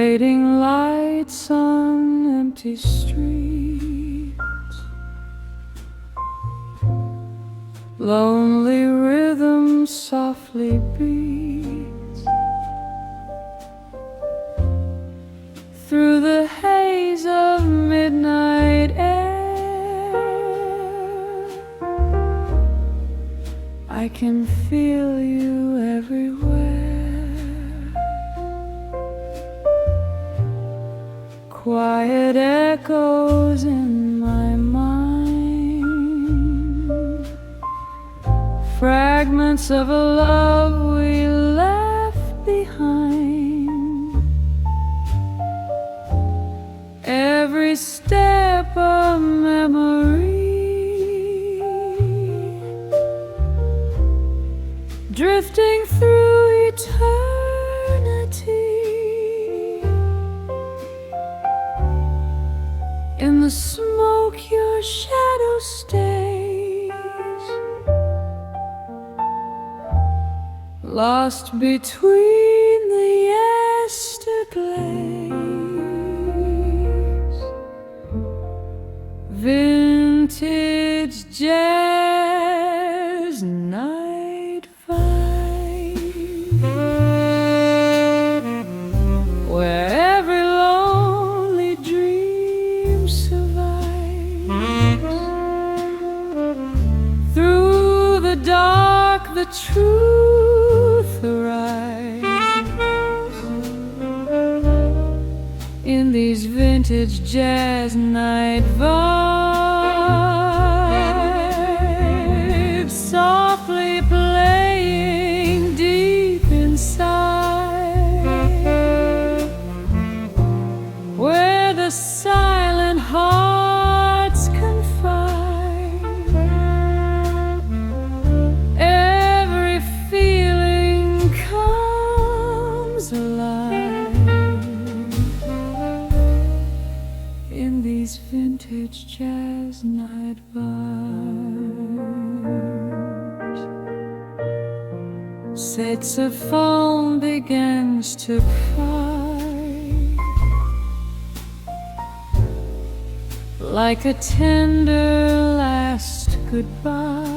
fading lights on empty streets, lonely rhythm softly beats through the haze of midnight air. I can feel you everywhere. Quiet echoes in my mind, fragments of a love we left behind. Every step a memory, drifting through eternity. In the smoke your shadow stays, lost between the yesterglaze. Vintage jazz night vibe, where every lonely dream survives. Through the dark the truth arrives. In these vintage jazz night vibes, softly playing deep inside, where the silent hearts confide. Every feeling comes alive in these vintage jazz night vibes. Saxophone begins to cry, like a tender last goodbye.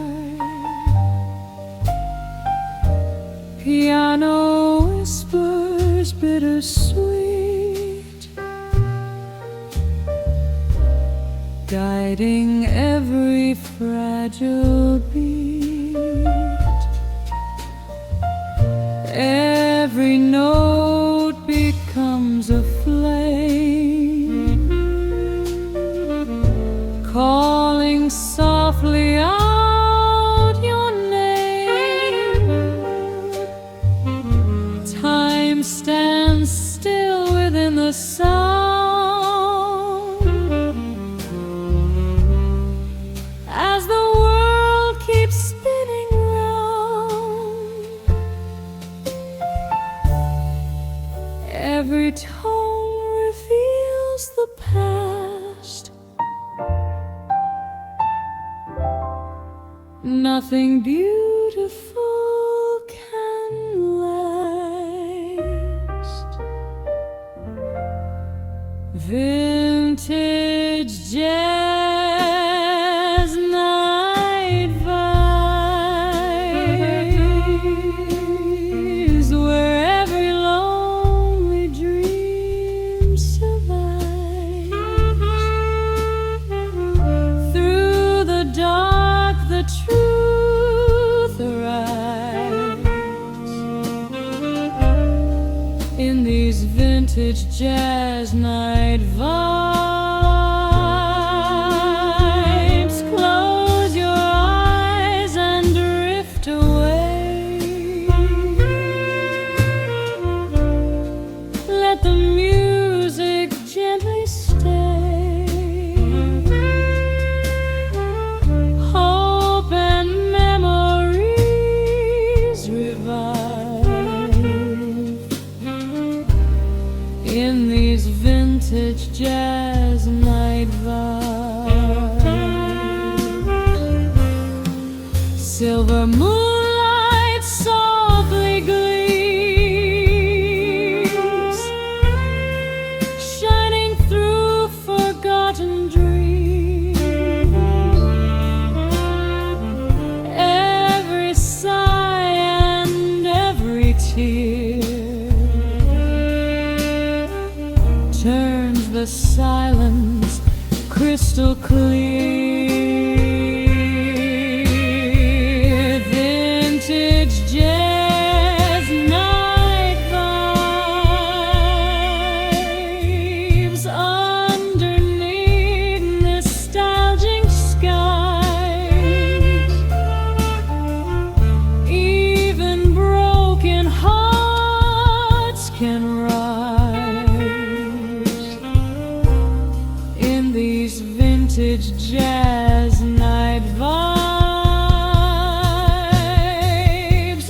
Piano whispers bittersweet, guiding every fragile beat. Every note becomes a flame, calling softly out your name. Time stands still within the sound, as the world keeps spinning round. Every tone reveals the past, nothing beautiful can last. Vintage jazz night vibes, where every lonely dream survives. Through the dark the truth arrives. In these vintage jazz night vibes, close your eyes and drift away. Let the music gently stay. Hope and memories revive in these vintage jazz night vibes. Silver moonlight softly gleams, turns the silence crystal clear. Vintage jazz night vibes underneath nostalgic skies. Even broken hearts can rise in these vintage jazz night vibes.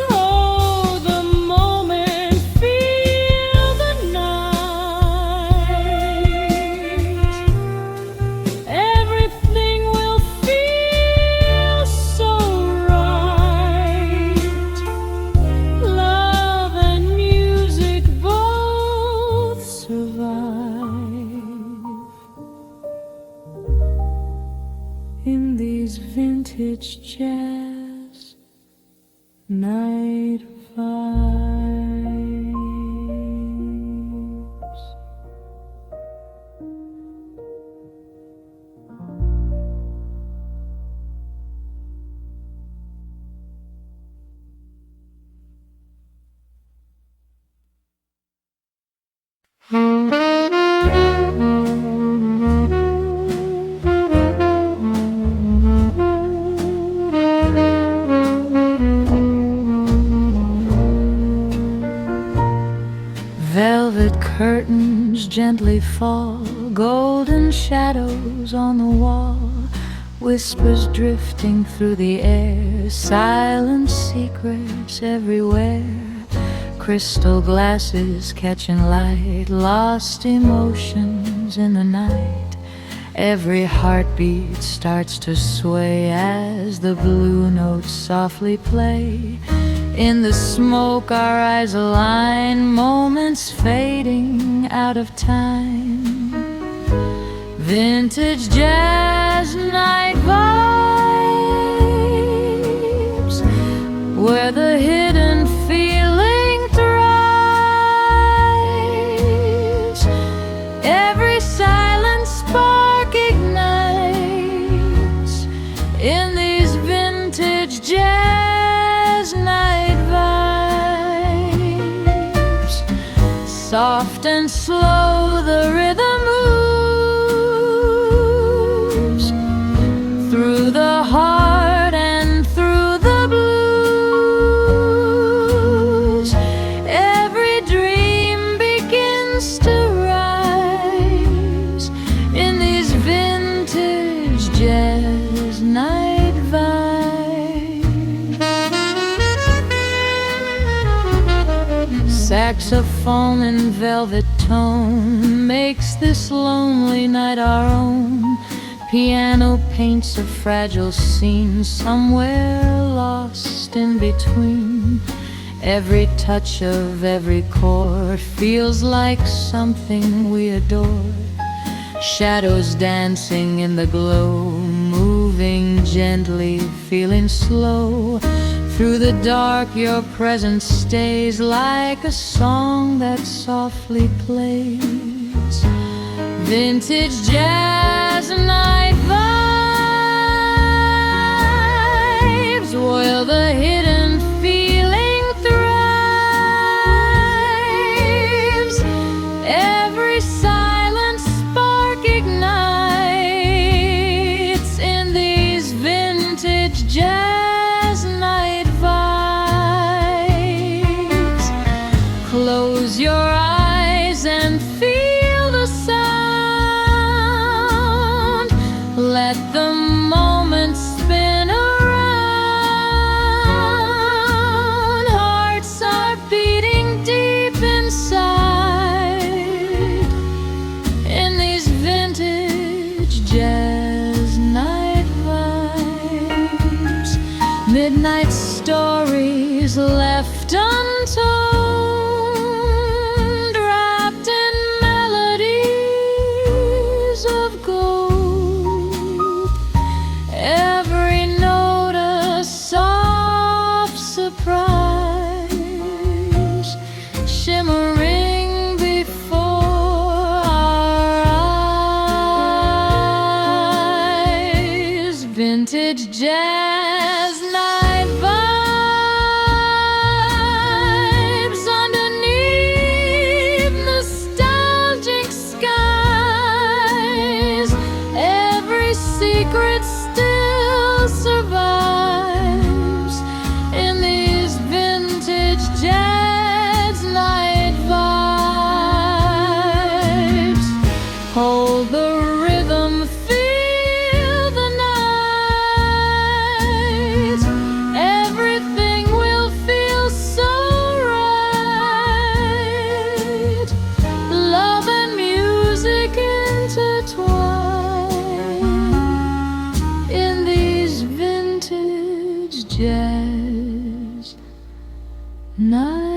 Hold the moment, feel the night. Everything will feel so right. Love and music both survive in these vintage jazz night vibes. Velvet curtains gently fall, golden shadows on the wall, whispers drifting through the air, silent secrets everywhere. Crystal glasses catching light, lost emotions in the night. Every heartbeat starts to sway as the blue notes softly play. In the smoke our eyes align, moments fading out of time. Vintage jazz night vibes, where the hidden feeling thrives. Every silent spark ignites in these vintage jazz night vibes. Soft and slow the rhythm moves through the heart and through the blues. Every dream begins to rise in these vintage jazz night vibes. Saxophone in velvet tone makes this lonely night our own. Piano paints a fragile scene, somewhere lost in between. Every touch of every chord feels like something we adore. Shadows dancing in the glow, moving gently, feeling slow. Through the dark your presence stays like a song that softly plays. Vintage jazz night vibes, while the hidden feeling thrives. Every silent spark ignites in these vintage jazz night vibes. Close your eyes and feel the sound. Let jazz night vibes underneath nostalgic skies. Every secret still survives in these vintage jazz night vibes. Hold the rhythm, feel the night. Everything will feel so right. Love and music intertwine in these vintage jazz night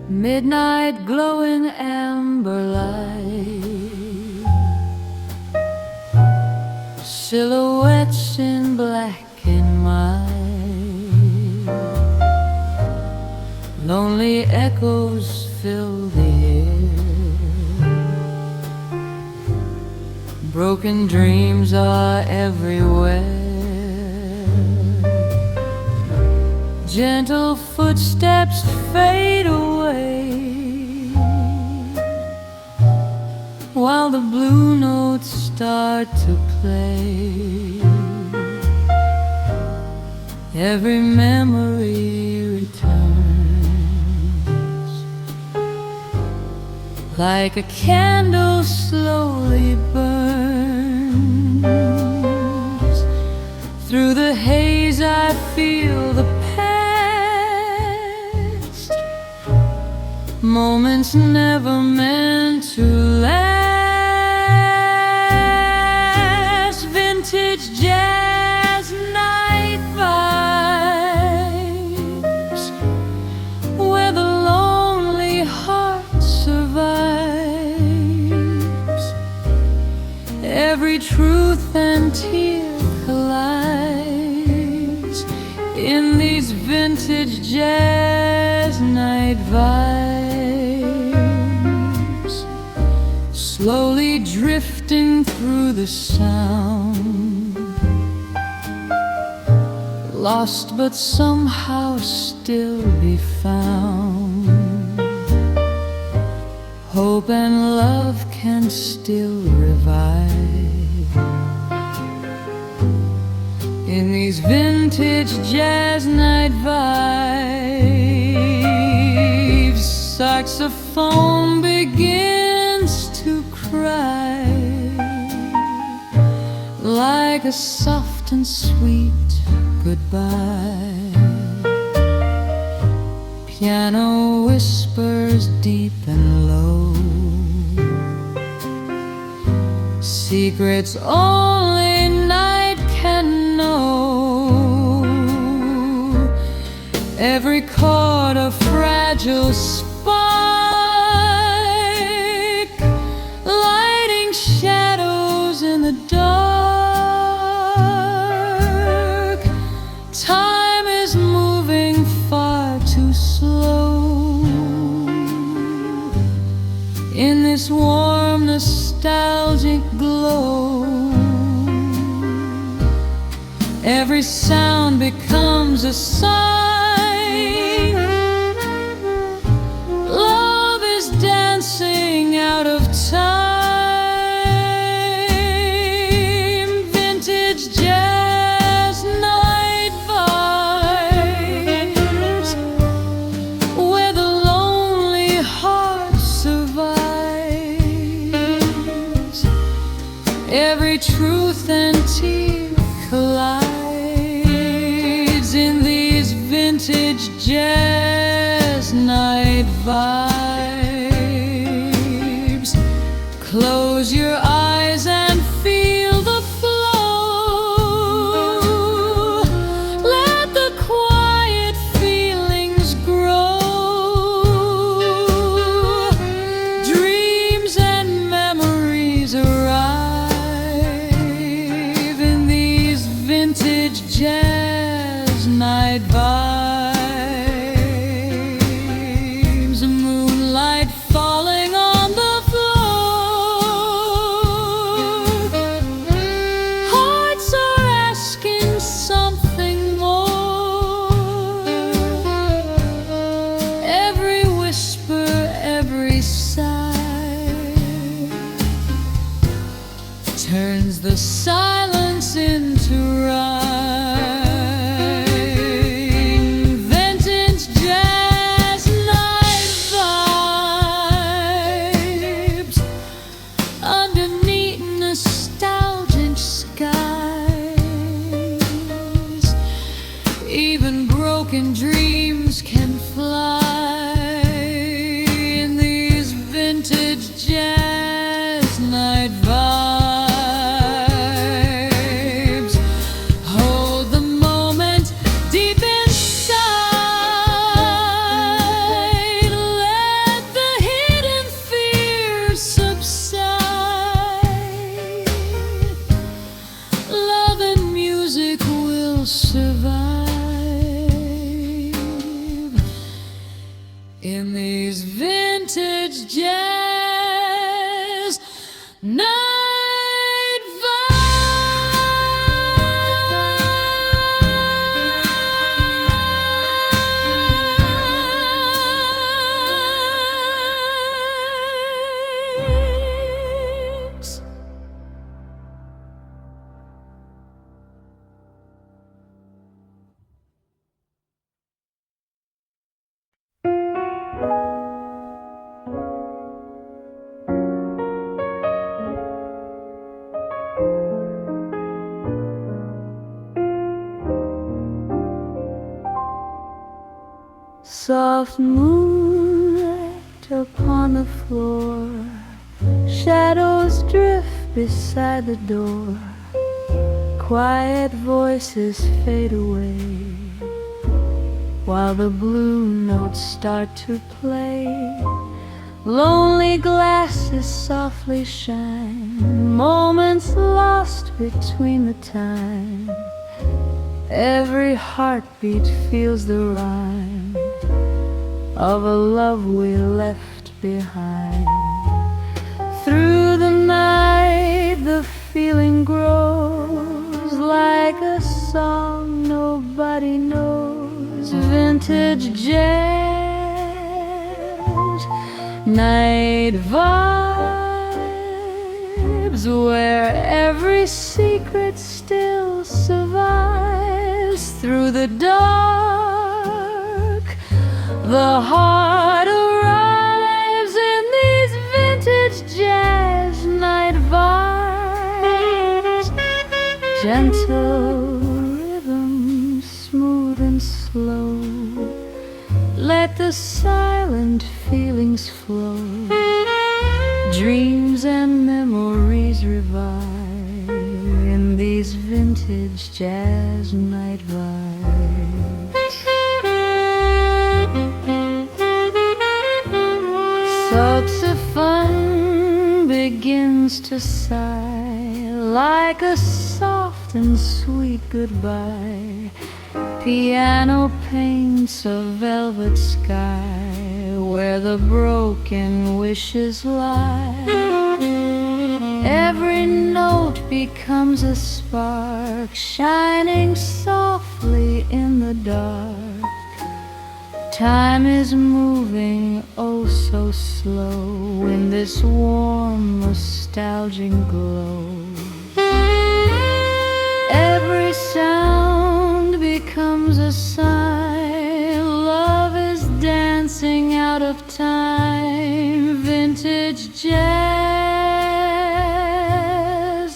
midnight glowing amber light, silhouettes in black and white, lonely echoes fill the air, broken dreams are everywhere. Gentle footsteps fade away, while the blue notes start to play. Every memory returns, like a candle slowly burns. Through the haze I feel the moments never meant to last. Vintage jazz night vibes, where the lonely heart survives. Every truth and tear collides in these vintage jazz night vibes. Slowly drifting through the sound, lost but somehow still be found. Hope and love can still revive in these vintage jazz night vibes. Saxophone begins to cry, like a soft and sweet goodbye. Piano whispers deep and low, secrets only night can know. Every chord a fragile spark, lighting shadows in the dark. Time is moving far too slow in this warm nostalgic glow. Every sound becomes a sign. Love is dancing out of time. Vintage jazz night vibes, where the lonely jazz night vibes. Close your eyes and feel the flow. Let the quiet feelings grow. Dreams and memories arrive in these vintage jazz night vibes. Moonlight falling on the floor. Hearts are asking something more. Every whisper, every sigh turns the silence into rhyme. Vintage jazz night vibes underneath nostalgic skies. Even broken dreams can fly in these vintage jazz night vibes. Hold the moment deep inside. Let the hidden fears subside. Love and music will survive in these vintage jazz night vibes. Soft moonlight upon the floor, shadows drift beside the door, quiet voices fade away, while the blue notes start to play. Lonely glasses softly shine, moments lost between the time. Every heartbeat feels the rhyme of a love we left behind. Through the night the feeling grows like a song nobody knows. Vintage jazz night vibes, where every secret still survives. Through the dark the heart arrives in these vintage jazz night vibes. Gentle rhythm, smooth and slow, let the silent feelings flow. Dreams and memories revive in these vintage jazz night vibes. Saxophone begins to sigh like a soft and sweet goodbye. Piano paints a velvet sky where the broken wishes lie. Every note becomes a spark, shining softly in the dark. Time is moving oh so slow in this warm nostalgic glow. Every sound becomes a sign, love is dancing out of time. Vintage jazz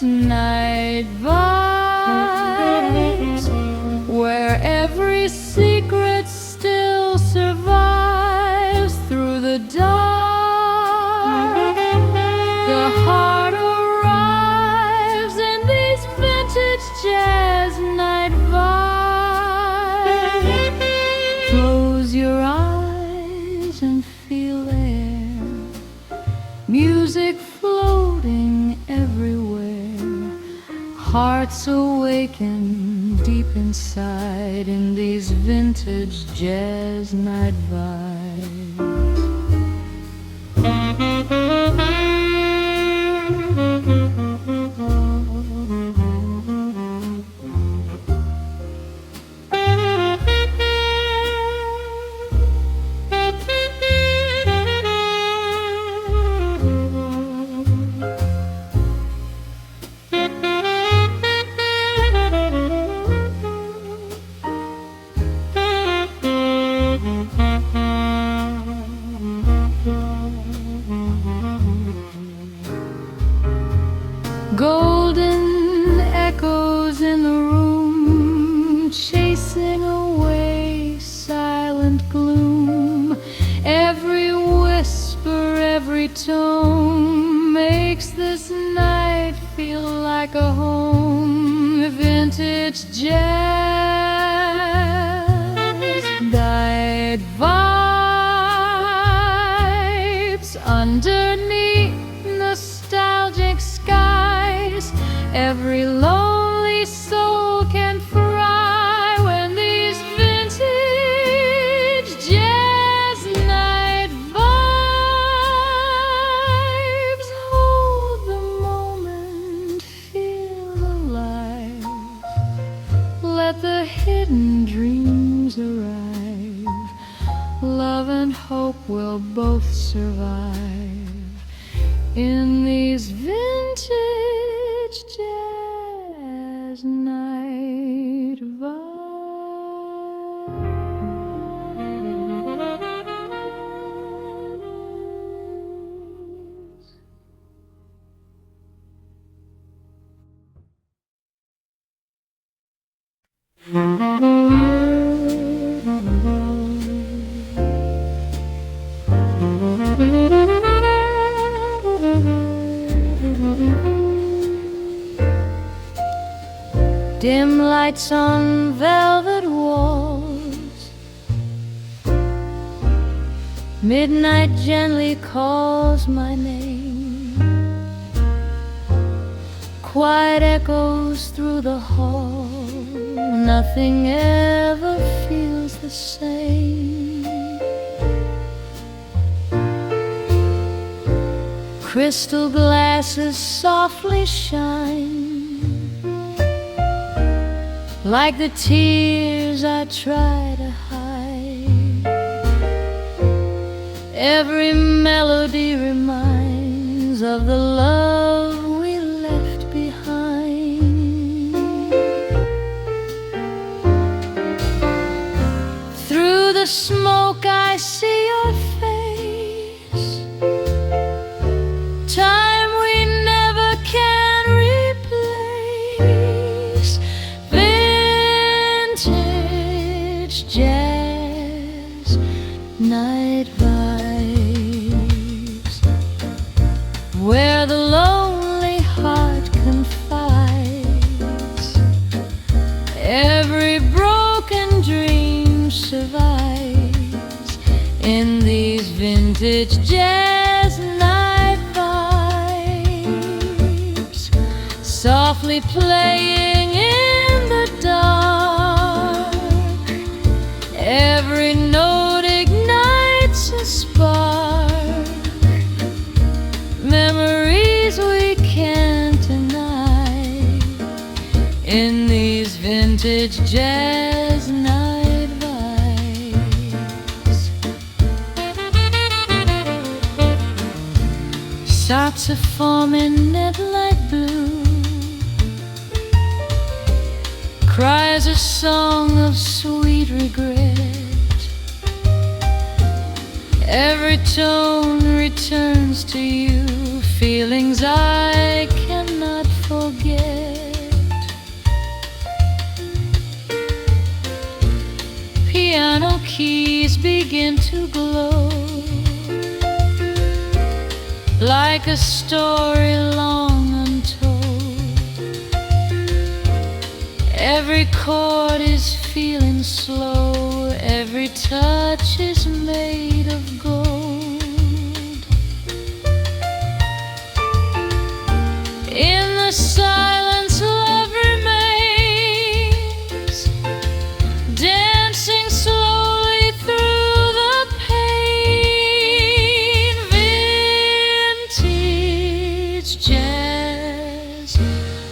night vibes, where every secret still breeze and feel air, music floating everywhere, hearts awaken deep inside in these vintage jazz night vibes. Golden echoes in the room, chasing away silent gloom. Every whisper, every tone makes this night feel like a home. Vintage jazz, died vibes underneath nostalgic skies. Every lonely soul can fry when these vintage jazz night vibes hold the moment, feel alive. Let the hidden dreams arrive. Love and hope will both survive in these vintage jazz night vibes. Dim lights on velvet walls, midnight gently calls my name. Quiet echoes through the hall, nothing ever feels the same. Crystal glasses softly shine, like the tears I try to hide. Every melody reminds of the love we left behind. Through the smoke I see your face, time we never can replace. Jazz night vibes, where the lonely heart confides. Every broken dream survives in these vintage jazz night vibes, softly playing in the dark. Every note ignites a spark, memories we can't deny in these vintage jazz night vibes. Saxophone in midnight blue cries a song of sweet regret. Every tone returns to you, feelings I cannot forget. Piano keys begin to glow, like a story long untold. Every Every chord is feeling slow, every touch is made of gold. In the silence love remains, dancing slowly through the pain. Vintage jazz,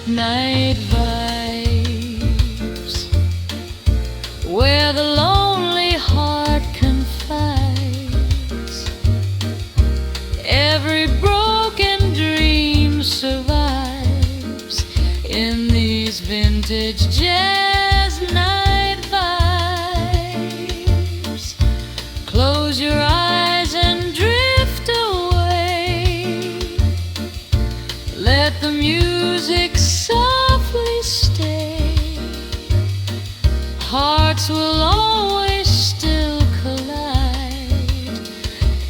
night vibes, where the lonely heart confides. Every broken dream survives in these vintage jazz night vibes. Close your eyes and drift away. Let the music softly stay. Hearts will always still collide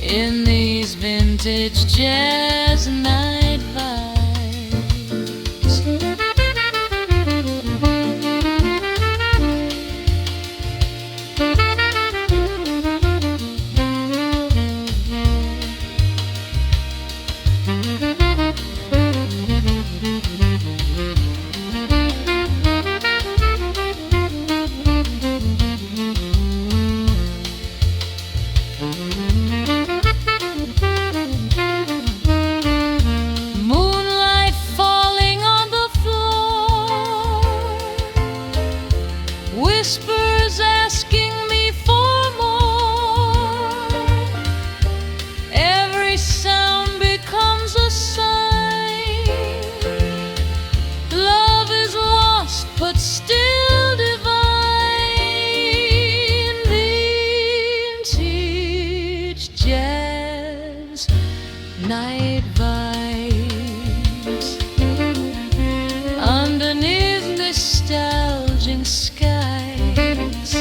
in these vintage jazz night vibes. Moonlight falling on the floor, whispers asking me for more. Every sound becomes a sign. Love is lost but still divine. Vintage jazz night vibes, underneath nostalgic skies.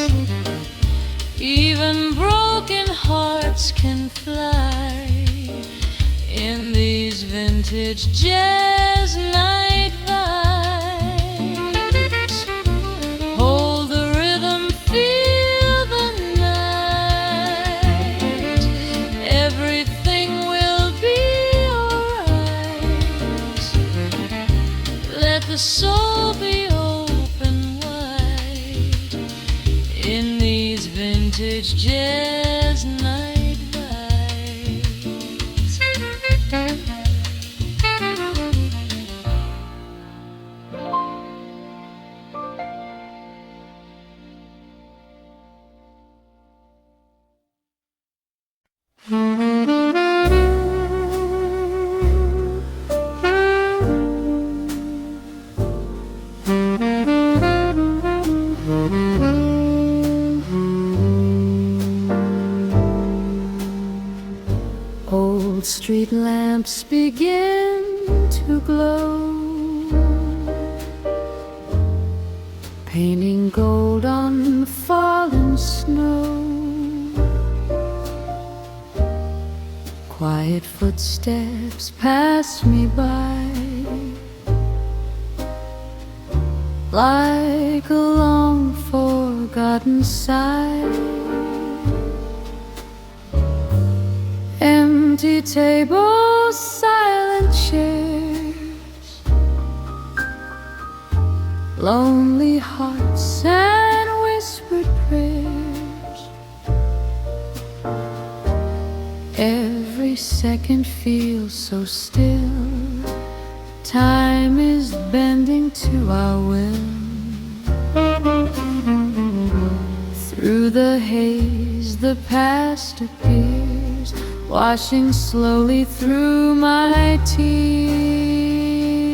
Even broken hearts can fly in these vintage jazz night vibes. Hold the rhythm, feel the night. Everything will be alright. Let the soul be open wide in these vintage jazz night vibes. Old street lamps begin to glow, painting gold on fallen snow. Quiet footsteps pass me by, like a long forgotten sigh. Empty tables, silent chairs, lonely hearts and whispered prayers. Every second feels so still, time is bending to our will. Through the haze the past appears, washing slowly through my tears.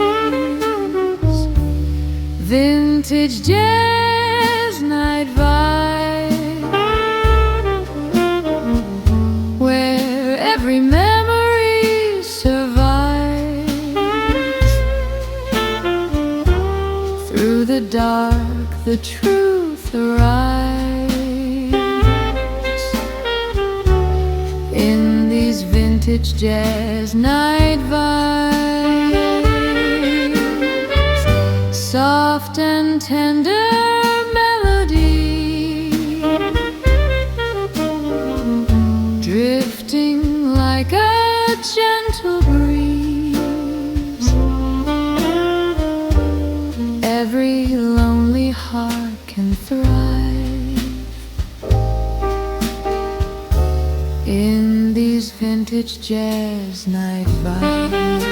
Vintage jazz night vibe, where every memory survives. Through the dark the truth arrives. In these vintage jazz night vibes, soft and tender can thrive in these vintage jazz night vibes.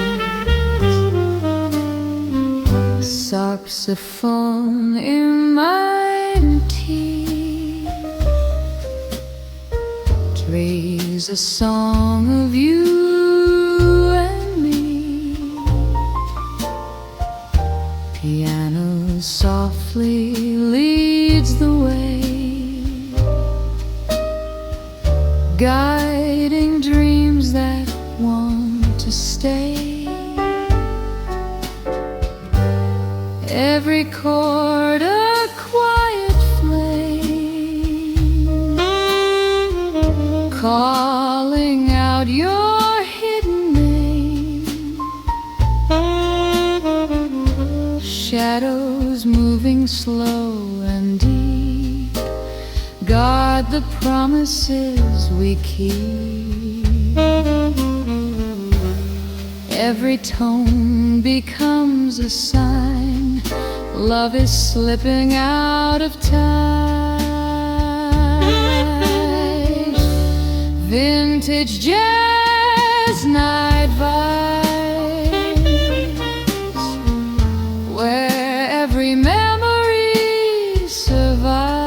Saxophone in my tea plays a song of you and me. Piano softly leads the way, guiding dreams that want to stay. Every chord a quiet flame, calling out your hidden name. Shadows moving slow and deep guard the promises we keep. Every tone becomes a sign love is slipping out of time. Vintage jazz night vibes, where every memory survives.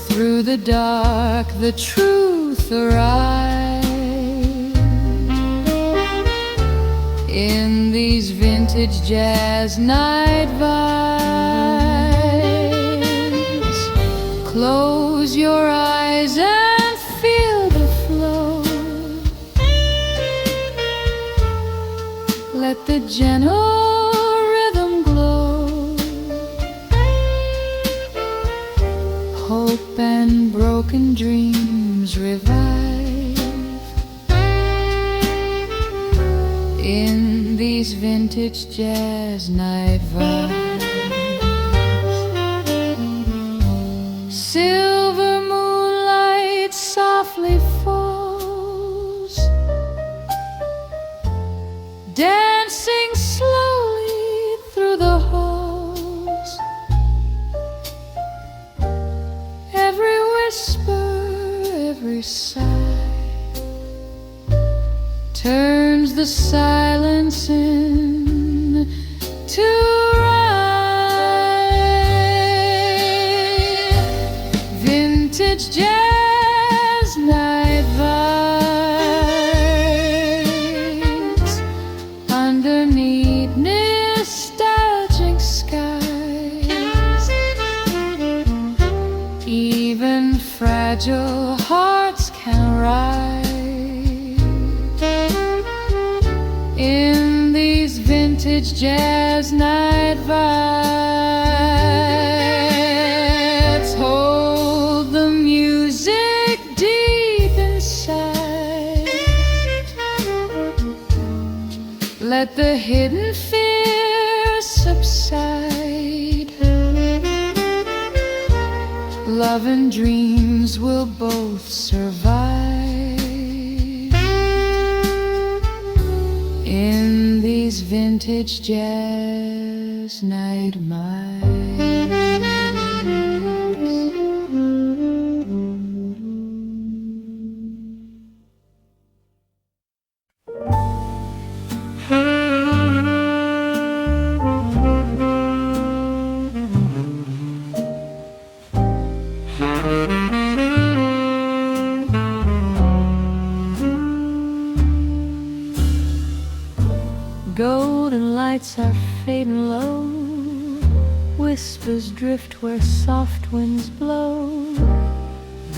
Through the dark, the truth arrives. In these vintage jazz night vibes, close your eyes and feel the flow. Let the gentle rhythm glow. Hope and broken dreams revive. In these vintage jazz night vibes, silver moonlight softly falls, dancing slowly through the halls. Every whisper, every sigh turns the silence into rhyme. Vintage jazz night vibes, underneath nostalgic skies. Even fragile hearts can rise. In these vintage jazz night vibes, hold the music deep inside. Let the hidden fear subside. Love and dreams will both survive. In these vintage jazz night vibes. Golden lights are fading low, whispers drift where soft winds blow.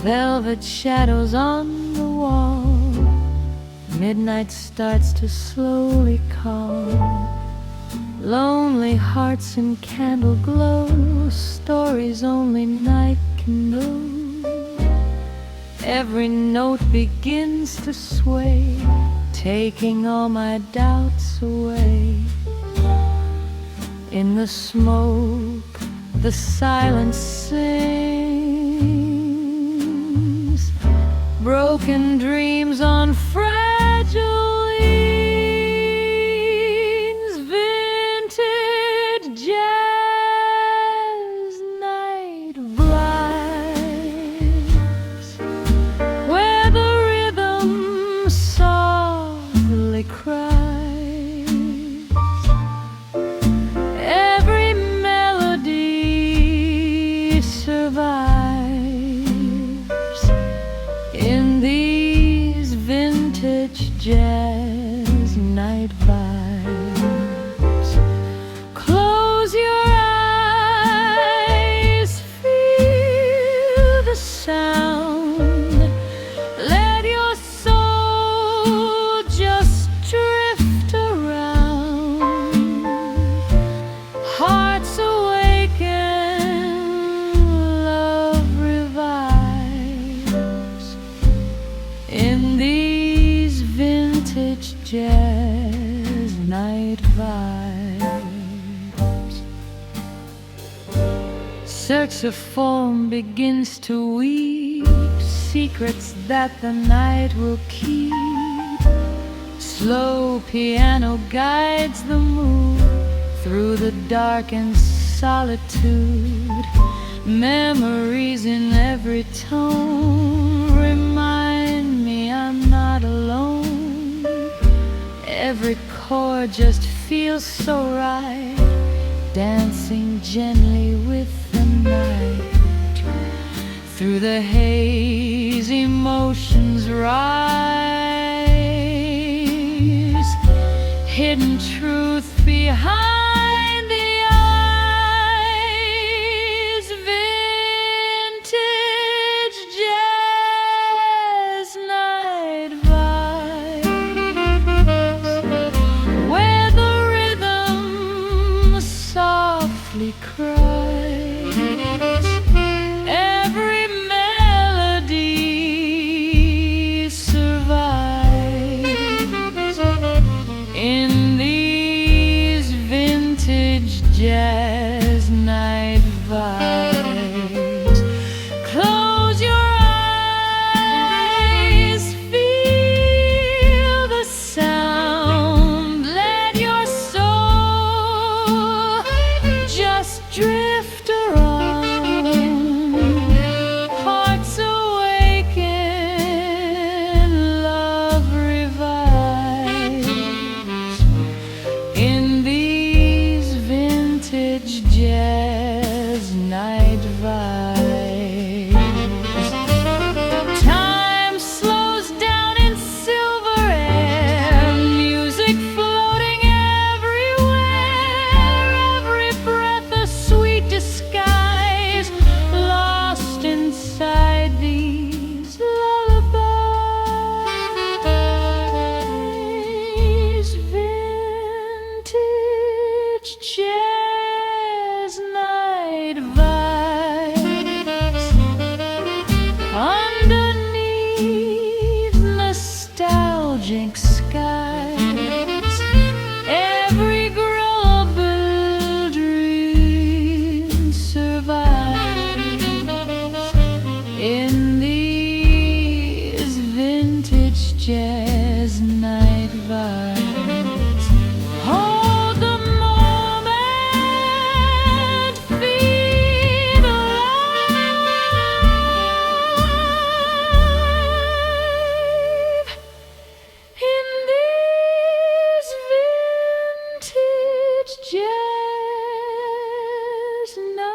Velvet shadows on the wall, midnight starts to slowly call. Lonely hearts in candle glow, stories only night can know. Every note begins to sway, taking all my doubts away. In the smoke, the silence sings, broken dreams on fragile wings. Vintage jazz saxophone begins to weep secrets that the night will keep. Slow piano guides the mood through the darkened solitude. Memories in every tone remind me I'm not alone. Every chord just feels so right, dancing gently with the night. Through the haze emotions rise, hidden truth behind the eyes. Vintage jazz night vibes, where the rhythm softly cries. Every melody survives in these vintage jazz night vibes. Close your eyes, feel the sound, let your soul just drift around. Hearts awaken, love revives in these vintage jazz night vibes. Time slows down in silver air, music floating everywhere. Every breath a sweet disguise, lost inside these lullabies. Vintage jazz night vibes, underneath nostalgic skies. Every global dream survives in these vintage jazz night vibes. Hold the moment, feel alive in these vintage jazz night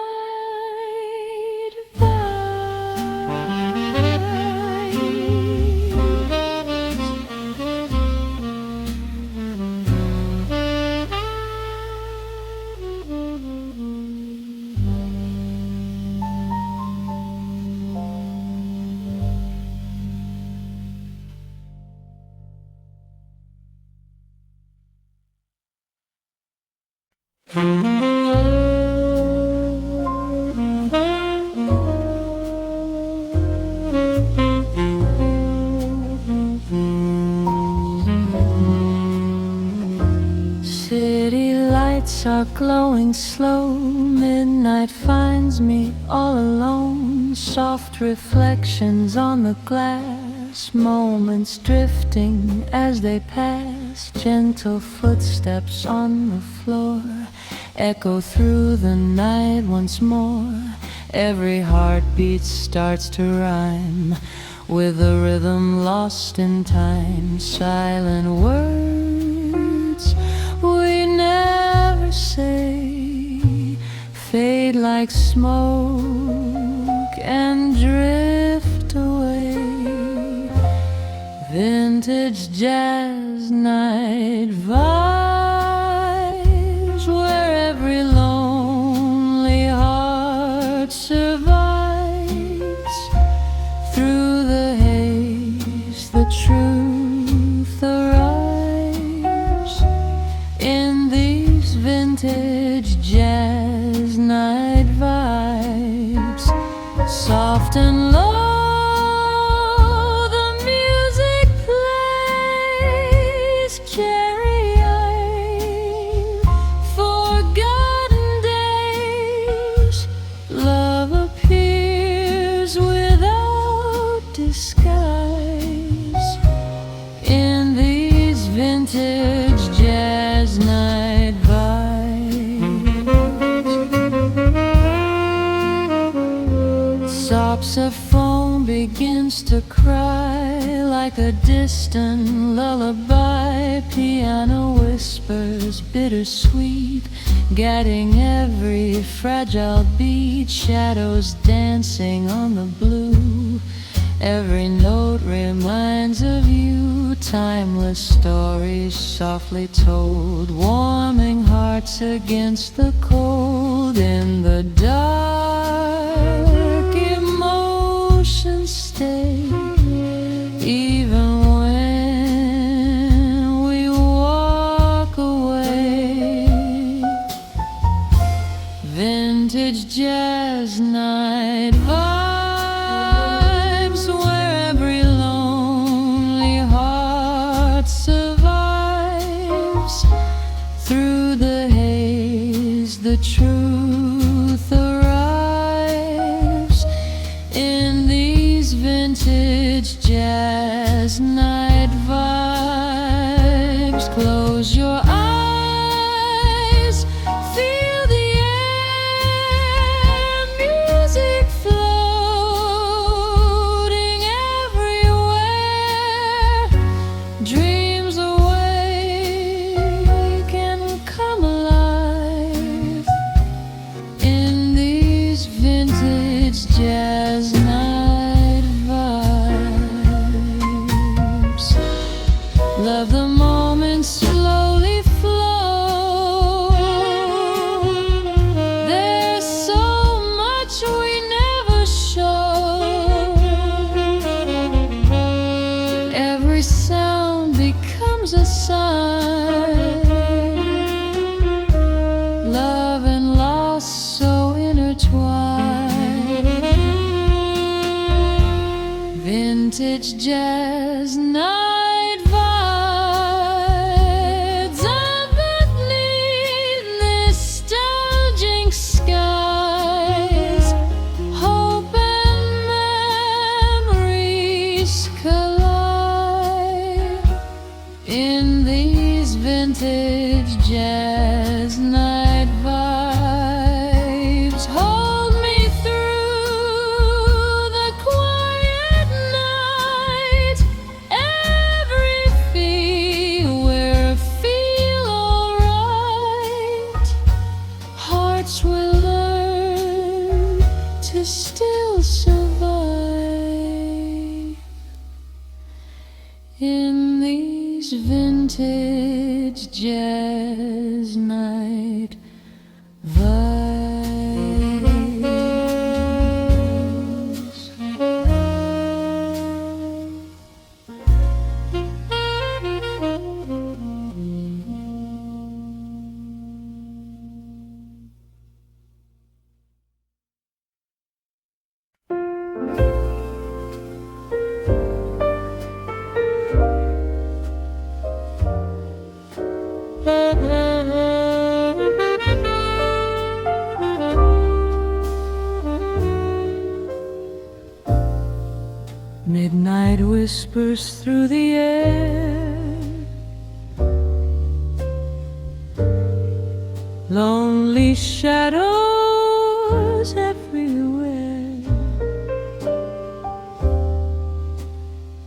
City lights are glowing slow, midnight finds me all alone. Soft reflections on the glass, moments drifting as they pass. Gentle footsteps on the floor echo through the night once more. Every heartbeat starts to rhyme with a rhythm lost in time. Silent words we never say fade like smoke and drift away. Vintage jazz night vibes, where every lonely heart survives. Through the haze, the truth arrives in these vintage jazz night vibes. Soft and low, the music plays, carrying forgotten days. Love Drops of foam begins to cry like a distant lullaby. Piano whispers bittersweet, guiding every fragile beat. Shadows dancing on the blue, every note reminds of you. Timeless stories softly told, warming hearts against the cold. In the dark, emotions stay, even when we walk away. Vintage jazz night vibes, where every lonely heart survives. Through the haze, the truth arrives. In these vintage jazz night vibes, close your eyes, feel the air, music floating everywhere. Dreams awake and come alive in these vintage jazz night vibes. Love the moments slowly flow. There's so much we never show. Every sound becomes a sign. Love and loss so intertwined. Vintage jazz night vibes underneath nostalgic skies. Hope and memories collide in these vintage jazz night vibes. Hold me through the quiet night. Every feel where feel alright. Hearts will learn to still survive in these vintage jazz night vibes. Midnight whispers through the air, lonely shadows everywhere.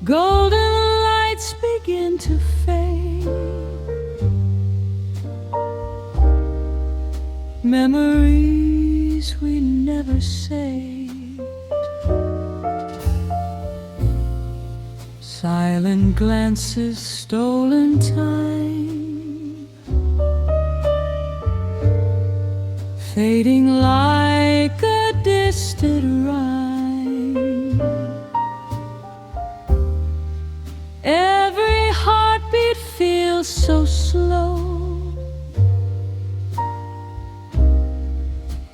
Golden lights begin to fade, memories we never saved. Silent glances, stolen time, fading like a distant rhyme. Every heartbeat feels so slow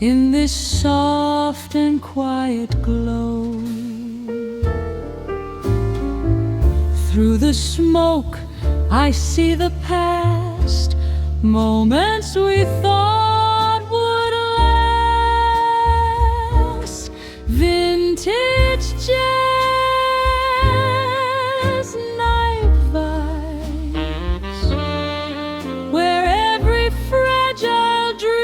in this soft and quiet glow. Through the smoke I see the past, moments we thought would last. Vintage jazz night vibes, where every fragile dream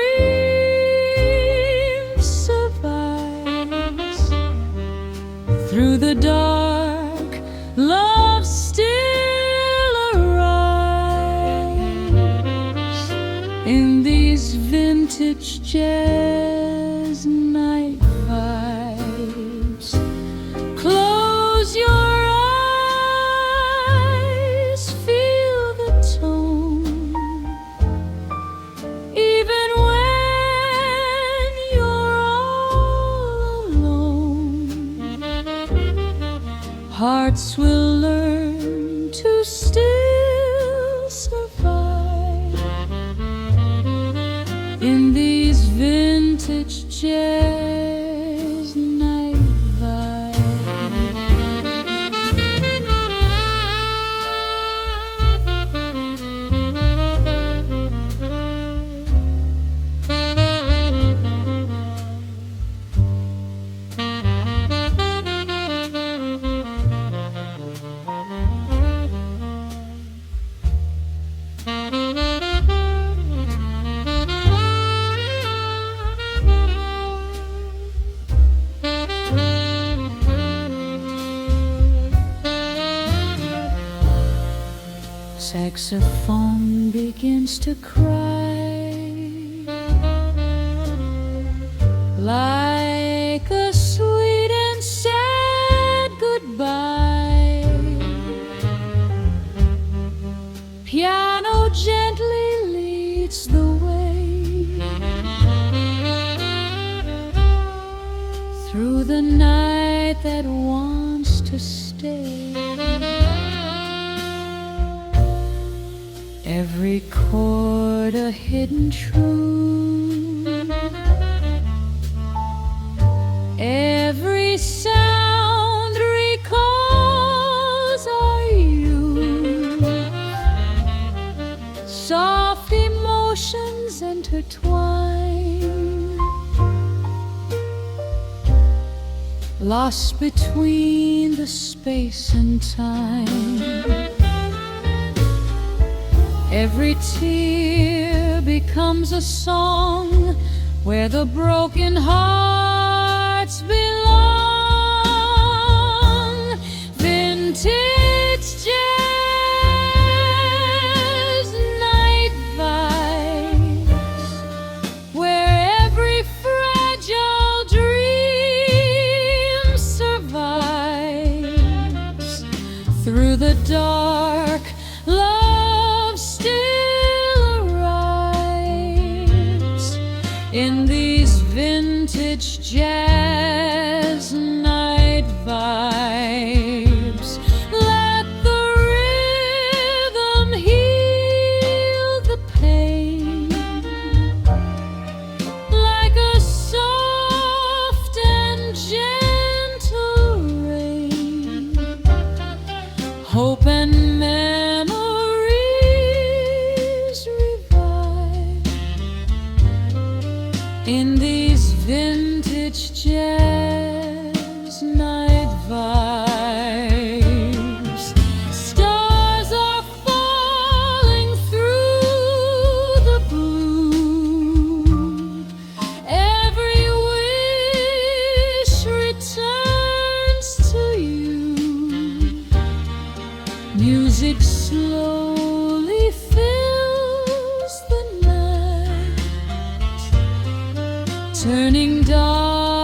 survives. hearts will learn to still survive in these vintage jazz night vibes. Saxophone begins to cry like a sweet and sad goodbye. Piano gently leads the way through the night that wants to stay. Every chord a hidden truth, every sound recalls our youth. Soft emotions intertwine, lost between the space and time. Every tear becomes a song where the broken hearts belong. Vintage jazz night vibes, where every fragile dream survives through the dark. Love still arrives in these vintage jazz night vibes. Let the rhythm heal the pain like a soft and gentle rain. Hope and in these vintage jazz night vibes. Stars are falling through the blue. Every wish returns to you. Music slowly fills the night, turning dark